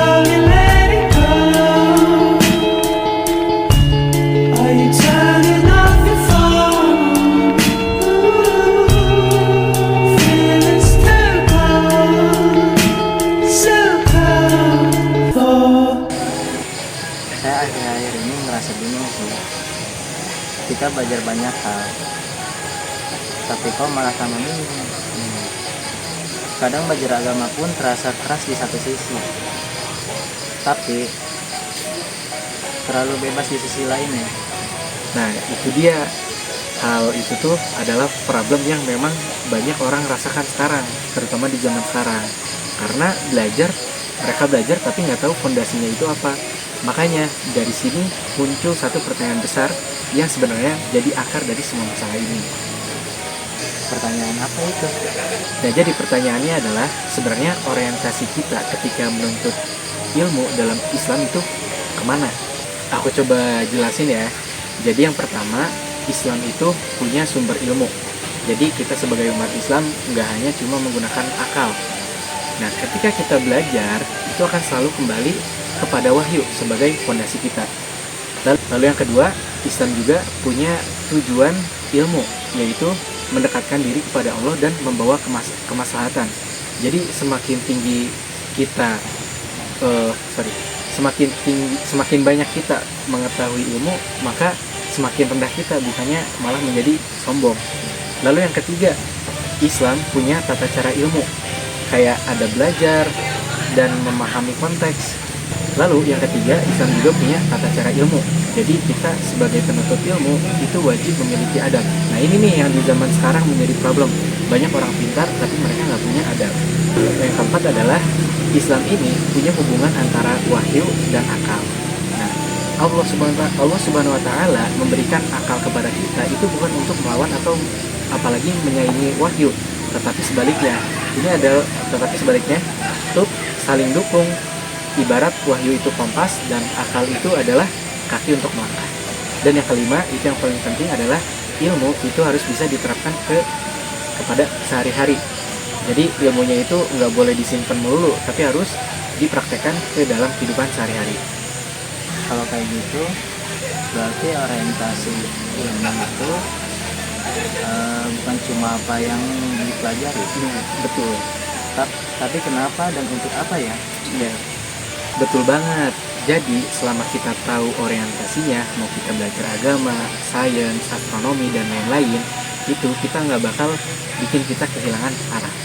slowly let it go? Are you turning off your phone? Ooh, feelings too cold, so cold for. Saya akhir-akhir ini merasa bingung sih. Kita belajar banyak hal, tapi kok malah tambah bingung. Kadang belajar agama pun terasa keras di satu sisi, tapi terlalu bebas di sisi lainnya. Nah, itu dia. Hal itu tuh adalah problem yang memang banyak orang rasakan sekarang, terutama di zaman sekarang. Karena mereka belajar tapi nggak tahu fondasinya itu apa. Makanya dari sini muncul satu pertanyaan besar yang sebenarnya jadi akar dari semua masalah ini. Pertanyaan apa itu? Nah, jadi pertanyaannya adalah sebenarnya orientasi kita ketika menuntut ilmu dalam Islam itu kemana? Aku coba jelasin ya. Jadi yang pertama, Islam itu punya sumber ilmu. Jadi kita sebagai umat Islam nggak hanya cuma menggunakan akal. Nah, ketika kita belajar, itu akan selalu kembali kepada wahyu sebagai fondasi kita. Lalu yang kedua, Islam juga punya tujuan ilmu, yaitu mendekatkan diri kepada Allah dan membawa kemaslahatan. Jadi semakin banyak kita mengetahui ilmu, maka semakin rendah kita, bukannya malah menjadi sombong. Lalu yang ketiga, Islam punya tata cara ilmu, kayak ada belajar dan memahami konteks. Lalu yang ketiga, Islam juga punya tata cara ilmu. Jadi kita sebagai penuntut ilmu itu wajib memiliki adab. Nah, ini nih yang di zaman sekarang menjadi problem. Banyak orang pintar tapi mereka nggak punya adab. Yang keempat adalah Islam ini punya hubungan antara wahyu dan akal. Nah, Allah Subhanahu Wa Taala memberikan akal kepada kita itu bukan untuk melawan atau apalagi menyaingi wahyu, tetapi sebaliknya. Tetapi sebaliknya, untuk saling dukung. Ibarat wahyu itu kompas dan akal itu adalah kaki untuk melangkah. Dan yang kelima, itu yang paling penting adalah ilmu itu harus bisa diterapkan kepada sehari-hari. Jadi ilmunya itu nggak boleh disimpan melulu, tapi harus dipraktekkan ke dalam kehidupan sehari-hari. Kalau kayak gitu, berarti orientasi ilmu itu bukan cuma apa yang dipelajari. Betul. Tapi kenapa dan untuk apa ya? Ya, betul banget. Jadi selama kita tahu orientasinya, mau kita belajar agama, sains, astronomi, dan lain-lain, itu kita nggak bakal bikin kita kehilangan arah.